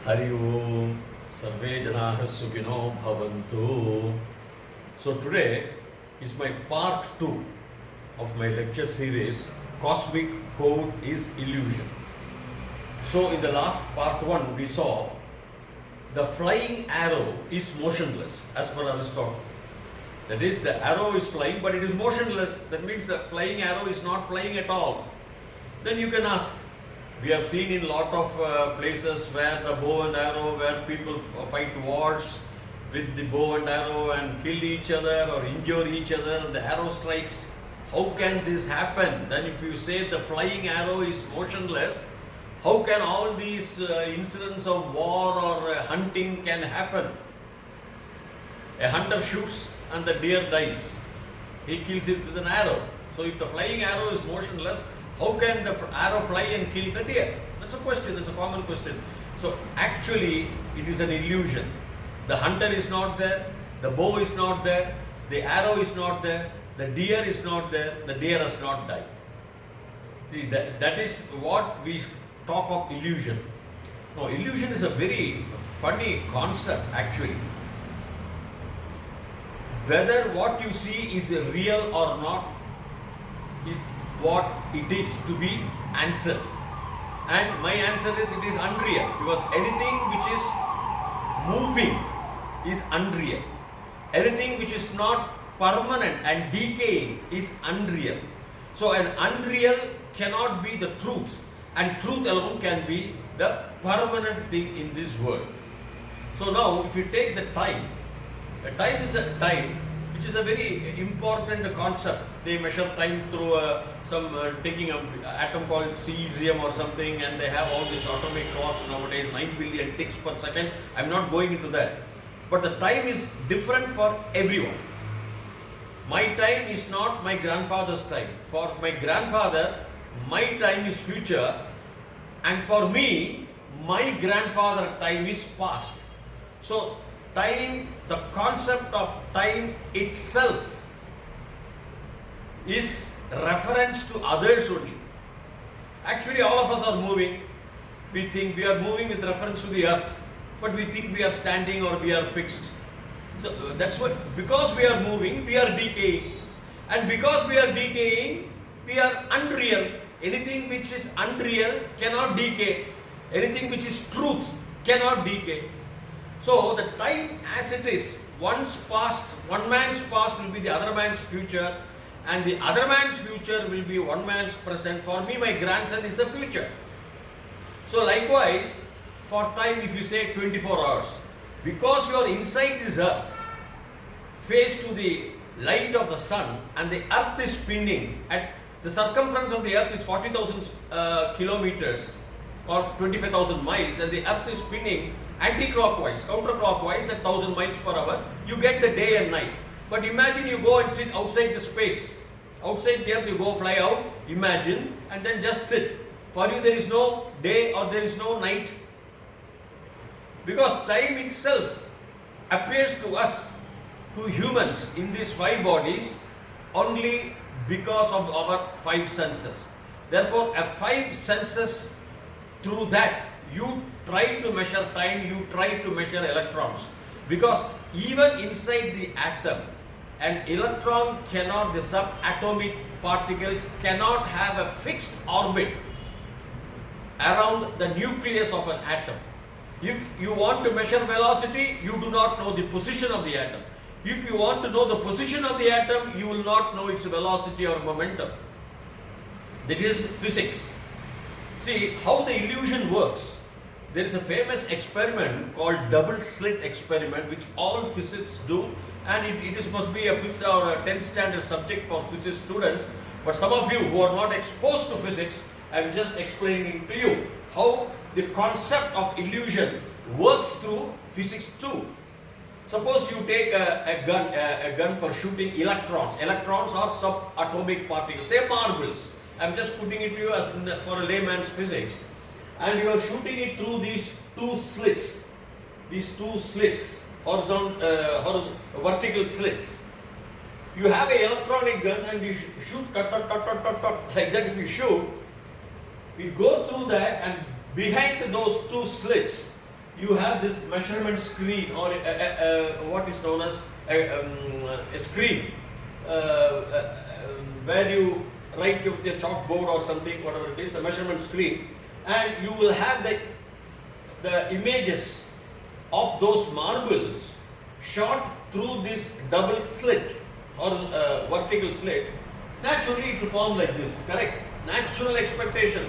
Hari Om, Sarve Janaah Sukhino Bhavantu. So today is my part 2 of my lecture series, Cosmic Code is Illusion. So in the last part 1 we saw the flying arrow is motionless as per Aristotle. That is, the arrow is flying but it is motionless. That means the flying arrow is not flying at all. Then you can ask, we have seen in lot of places where the bow and arrow, where people fight wars with the bow and arrow and kill each other or injure each other and the arrow strikes. How can this happen? Then if you say the flying arrow is motionless, how can all these incidents of war or hunting can happen? A hunter shoots and the deer dies. He kills it with an arrow. So if the flying arrow is motionless, how can the arrow fly and kill the deer? That's a question, that's a common question. So actually it is an illusion. The hunter is not there, the bow is not there, the arrow is not there, the deer is not there, the deer has not died. That is what we talk of illusion. Now illusion is a very funny concept actually. Whether what you see is real or not is what it is to be answered. And my answer is it is unreal, because anything which is moving is unreal. Anything which is not permanent and decaying is unreal. So an unreal cannot be the truth, and truth alone can be the permanent thing in this world. So now if you take the time is a time which is a very important concept. They measure time through taking an atom called cesium or something, and they have all these atomic clocks nowadays, 9 billion ticks per second. I'm not going into that. But the time is different for everyone. My time is not my grandfather's time. For my grandfather, my time is future, and for me, my grandfather time is past. So time, the concept of time itself is reference to others only. Actually all of us are moving. We think we are moving with reference to the earth, but we think we are standing or we are fixed. So that's what, because we are moving, we are decaying, and because we are decaying, we are unreal. Anything which is unreal cannot decay. Anything which is truth cannot decay. So the time as it is, one's past, one man's past will be the other man's future, and the other man's future will be one man's present. For me, my grandson is the future. So likewise, for time, if you say 24 hours, because your inside is earth, face to the light of the sun, and the earth is spinning, at the circumference of the earth is 40,000 kilometers or 25,000 miles, and the earth is spinning anti-clockwise, counterclockwise at 1,000 miles per hour, you get the day and night. But imagine you go and sit outside the space, outside the earth, you go fly out, imagine, and then just sit. For you there is no day or there is no night, because time itself appears to us, to humans in these 5 bodies, only because of our 5 senses. Therefore, a 5 senses, through that you try to measure time, you try to measure electrons, because even inside the atom, an electron cannot, the subatomic particles cannot have a fixed orbit around the nucleus of an atom. If you want to measure velocity, you do not know the position of the atom. If you want to know the position of the atom, you will not know its velocity or momentum. That is physics. See how the illusion works. There is a famous experiment called double slit experiment, which all physicists do, and it must be a 5th or a 10th standard subject for physics students. But some of you who are not exposed to physics, I am just explaining to you how the concept of illusion works through physics too. Suppose you take a gun for shooting electrons. Electrons are subatomic particles, say marbles. I am just putting it to you as for a layman's physics. And you are shooting it through these 2 slits. These 2 slits, vertical slits. You have an electronic gun and you shoot like that. If you shoot, it goes through that, and behind those two slits you have this measurement screen, or what is known as a screen where you write with your chalkboard or something, whatever it is, the measurement screen, and you will have the images of those marbles shot through this double slit or vertical slit. Naturally it will form like this, correct? Natural expectation.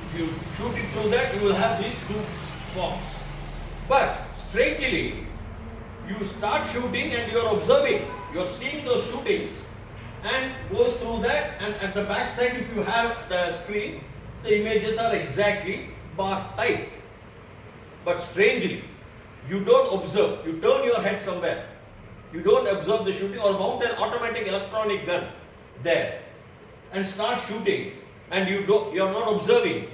If you shoot it through that, you will have these two forms. But strangely, you start shooting and you are observing, you are seeing those shootings, and goes through that, and at the back side, if you have the screen, the images are exactly bar type. But strangely, you don't observe, you turn your head somewhere, you don't observe the shooting, or mount an automatic electronic gun there and start shooting, and you are not observing.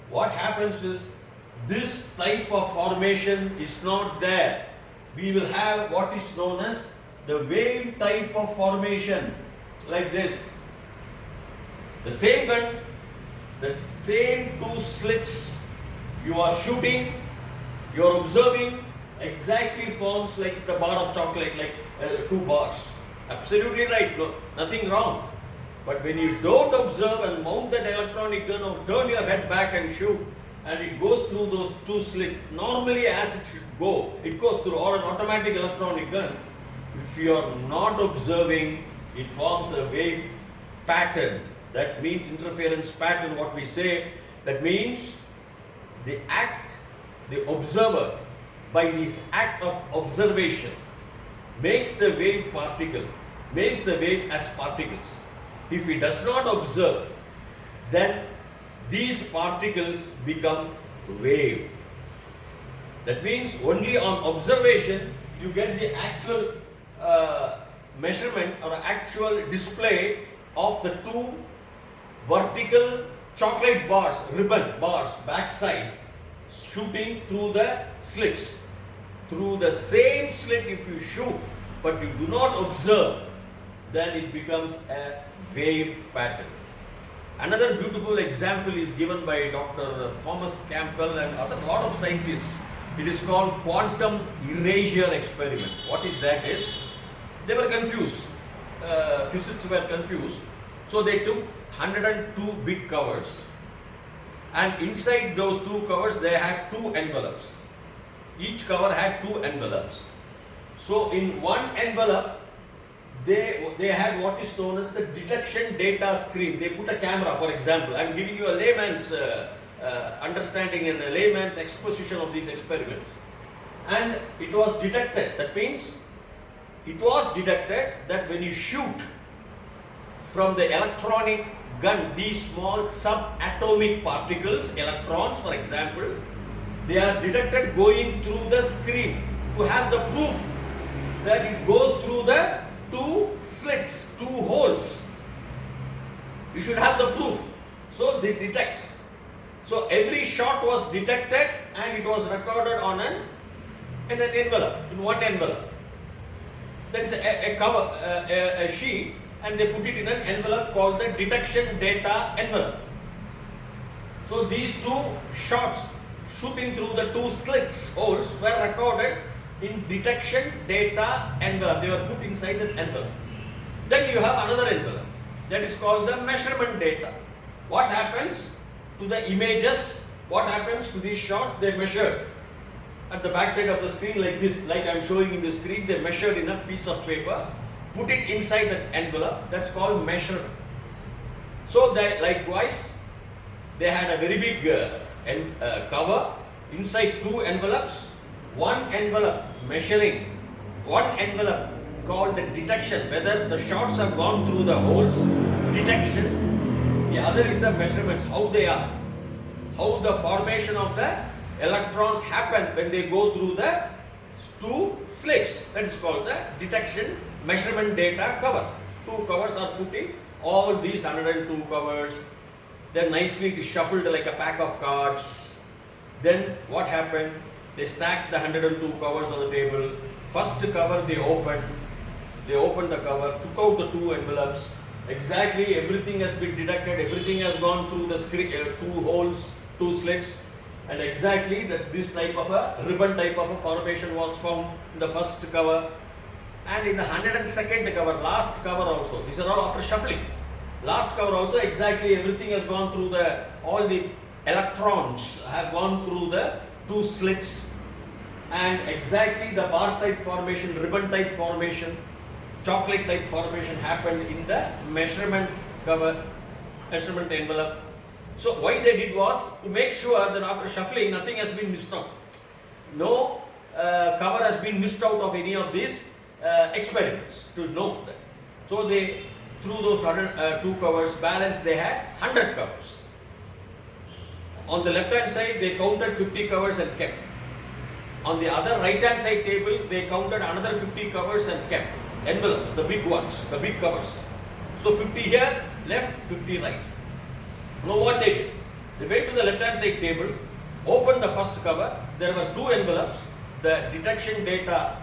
What happens is, this type of formation is not there. We will have what is known as the wave type of formation, like this. The same gun, the same two slits, you are shooting, you are observing, exactly forms like the bar of chocolate, like two bars. Absolutely right, no, nothing wrong. But when you don't observe and mount that electronic gun, or turn your head back and shoot, and it goes through those two slits, normally as it should go, it goes through, or an automatic electronic gun. If you are not observing, it forms a wave pattern. That means interference pattern, what we say. That means the observer, by this act of observation, makes the wave particle, makes the waves as particles. If he does not observe, then these particles become wave. That means only on observation you get the actual measurement or actual display of the two vertical chocolate bars, ribbon bars, backside, shooting through the slits. Through the same slit, if you shoot but you do not observe, then it becomes a wave pattern. Another beautiful example is given by Dr. Thomas Campbell and a lot of scientists. It is called quantum erasure experiment. What is that is, they were confused. Physicists were confused. So they took 102 big covers, and inside those two covers they had two envelopes. Each cover had two envelopes. So in one envelope, they had what is known as the detection data screen. They put a camera, for example. I am giving you a layman's understanding and a layman's exposition of these experiments. And it was detected. That means it was detected that when you shoot from the electronic gun, these small subatomic particles, electrons for example, they are detected going through the screen. To have the proof that it goes through the two slits, two holes, you should have the proof. So they detect. So every shot was detected and it was recorded on in an envelope, in one envelope. That's a cover, a sheet, and they put it in an envelope called the detection data envelope. So these two shots shooting through the two slits, holes, were recorded in detection data envelope. They were put inside an envelope. Then you have another envelope that is called the measurement data. What happens to the images? What happens to these shots? They measured at the back side of the screen like this, like I am showing in the screen. They measured in a piece of paper, put it inside that envelope. That's called measurement. So they, likewise, they had a very big cover inside two envelopes. One envelope measuring, one envelope called the detection, whether the shots have gone through the holes, detection. The other is the measurements, how they are, how the formation of the electrons happen when they go through the two slits. That is called the detection measurement data cover. Two covers are put in, all these 102 covers. Then nicely it is shuffled like a pack of cards. Then what happened? They stacked the 102 covers on the table. First cover they opened the cover, took out the two envelopes. Exactly everything has been detected, everything has gone through the screen, two holes, two slits. and exactly that this type of a ribbon type of a formation was found in the first cover, and in the 102nd cover, last cover also. These are all after shuffling. Last cover also exactly everything has gone through all the electrons have gone through the two slits, and exactly the bar type formation, ribbon type formation, chocolate type formation happened in the measurement cover, measurement envelope. So why they did was to make sure that after shuffling nothing has been missed out. No cover has been missed out of any of these experiments, to know that. So they, through those two covers balance, they had 100 covers. On the left hand side they counted 50 covers and kept. On the other right hand side table they counted another 50 covers and kept. Envelopes, the big ones, the big covers. So 50 here, left, 50 right. Now what they did? They went to the left hand side table, opened the first cover. There were two envelopes, the detection data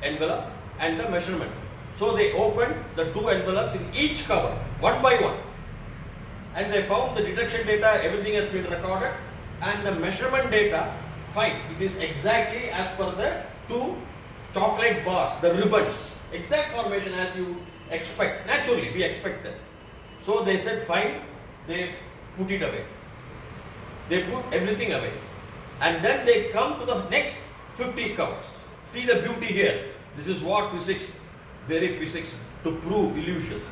envelope and the measurement. So they opened the two envelopes in each cover, one by one. And they found the detection data, everything has been recorded, and the measurement data, fine. It is exactly as per the two chocolate bars, the ribbons, exact formation as you expect. Naturally, we expect that. So they said fine, they put it away. They put everything away. And then they come to the next 50 covers. See the beauty here. This is what physics, very physics, to prove illusions.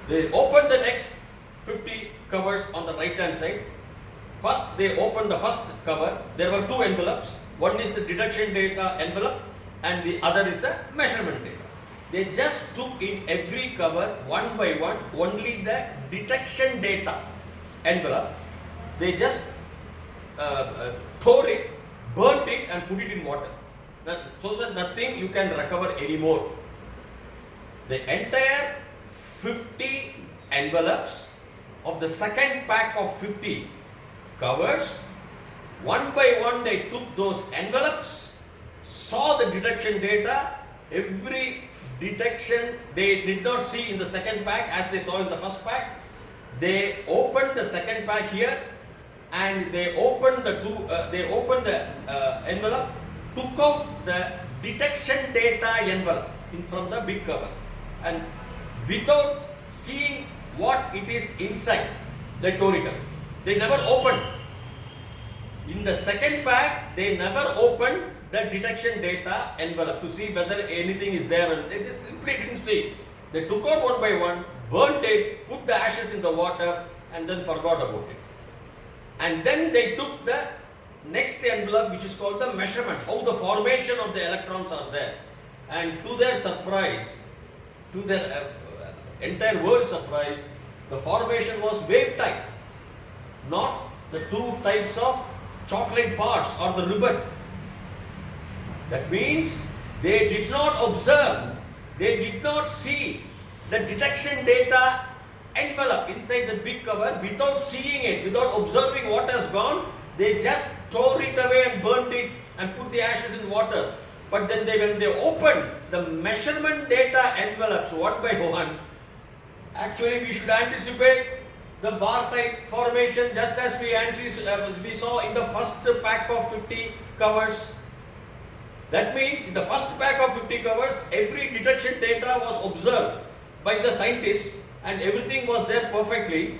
They open the next 50 covers on the right hand side. First they opened the first cover. There were two envelopes. One is the detection data envelope and the other is the measurement data. They just took in every cover one by one only the detection data envelope. They just tore it, burnt it and put it in water, so that nothing you can recover anymore. The entire 50 envelopes of the second pack of 50 covers, one by one they took those envelopes, saw the detection data. Every detection they did not see in the second pack as they saw in the first pack. They opened the second pack here and they opened the envelope, took out the detection data envelope from the big cover, and without seeing what it is inside, they tore it away. They never opened. In the second pack, they never opened the detection data envelope to see whether anything is there. They simply didn't see. They took out one by one, burnt it, put the ashes in the water, and then forgot about it. And then they took the next envelope, which is called the measurement, how the formation of the electrons are there. And to their surprise, to their entire world's surprise, the formation was wave type, not the two types of chocolate bars or the ribbon. That means they did not observe, they did not see the detection data envelope inside the big cover without seeing it, without observing what has gone. They just tore it away and burnt it and put the ashes in water. But then when they opened the measurement data envelopes one by one, actually we should anticipate the bar type formation just as we saw in the first pack of 50 covers. That means in the first pack of 50 covers, every detection data was observed by the scientists and everything was there perfectly.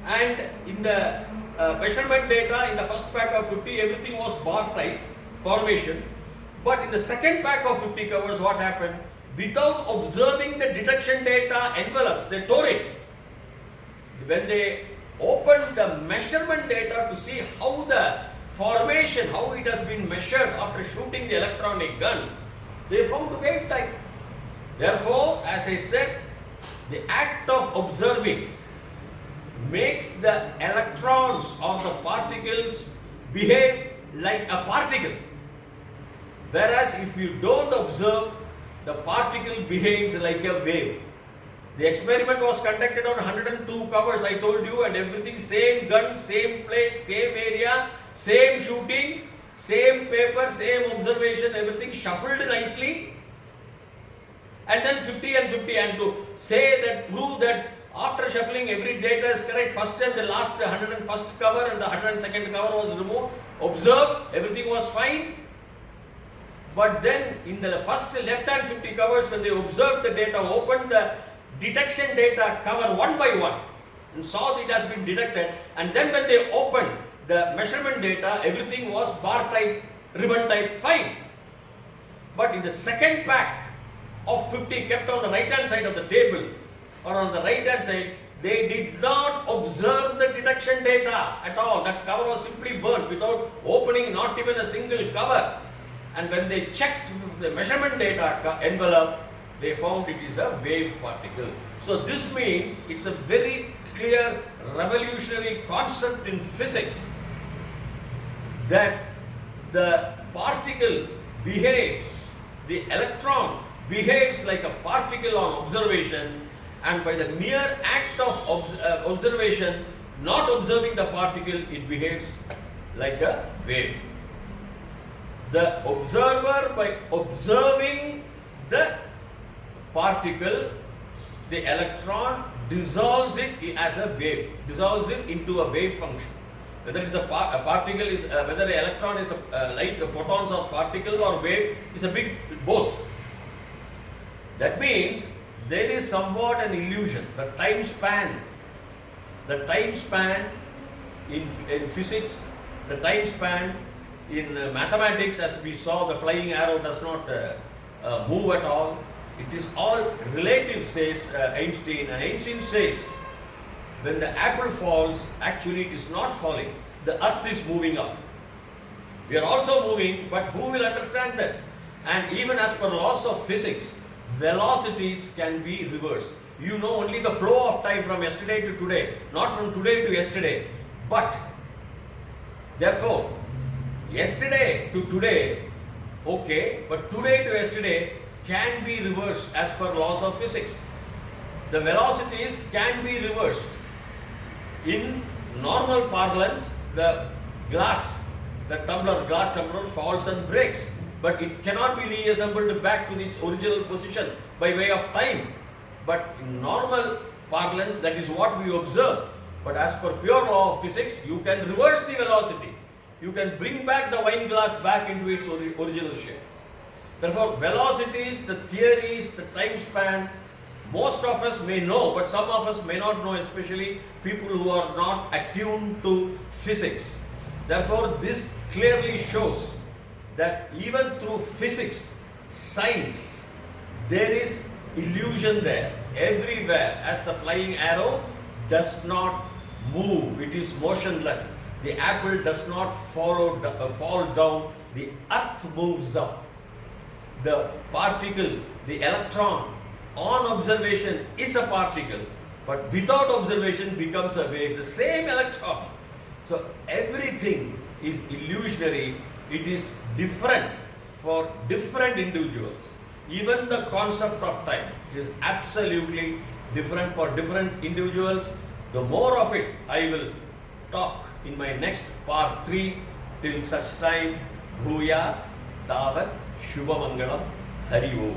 And in the measurement data in the first pack of 50, everything was bar type formation. But in the second pack of 50 covers, what happened? Without observing the detection data envelopes, they tore it. When they opened the measurement data to see how the formation, how it has been measured after shooting the electronic gun, they found wave type. Therefore, as I said, the act of observing makes the electrons or the particles behave like a particle. Whereas if you don't observe, the particle behaves like a wave. The experiment was conducted on 102 covers, I told you, and everything same gun, same place, same area, same shooting, same paper, same observation, everything shuffled nicely. And then 50 and 50, and to say that, prove that after shuffling every data is correct, first and the last 101st cover and the 102nd cover was removed, observed, everything was fine. But then in the first left hand 50 covers, when they observed the data, opened the detection data cover one by one and saw that it has been detected, and then when they opened the measurement data, everything was bar type, ribbon type, fine. But in the second pack of 50 kept on the right hand side of the table or on the right hand side, they did not observe the detection data at all. That cover was simply burnt without opening not even a single cover. And when they checked the measurement data envelope, they found it is a wave particle. So this means it's a very clear revolutionary concept in physics that the particle behaves, the electron behaves like a particle on observation, and by the mere act of observation, not observing the particle, it behaves like a wave. The observer, by observing the particle, the electron dissolves it as a wave, dissolves it into a wave function. Whether it's a particle is, whether an electron is like photons or particle or wave, is a big both. That means there is somewhat an illusion. The time span in physics, the time span in mathematics, as we saw, the flying arrow does not move at all. It is all relative, says Einstein. And Einstein says, when the apple falls, actually it is not falling. The earth is moving up. We are also moving, but who will understand that? And even as per laws of physics, velocities can be reversed. You know only the flow of time from yesterday to today, not from today to yesterday. But therefore, yesterday to today, okay, but today to yesterday can be reversed as per laws of physics. The velocities can be reversed. In normal parlance, the glass tumbler falls and breaks, but it cannot be reassembled back to its original position by way of time. But in normal parlance, that is what we observe. But as per pure law of physics, you can reverse the velocity. You can bring back the wine glass back into its original shape. Therefore, velocities, the theories, the time span, most of us may know, but some of us may not know, especially people who are not attuned to physics. Therefore, this clearly shows that even through physics, science, there is illusion there. Everywhere, as the flying arrow does not move, it is motionless. The apple does not fall down, the earth moves up. The particle, the electron, on observation is a particle, but without observation becomes a wave, the same electron. So everything is illusionary, it is different for different individuals. Even the concept of time is absolutely different for different individuals. The more of it I will talk in my next part 3. Till such time, Bhuya Tavat Shubhamangalam Hari Om.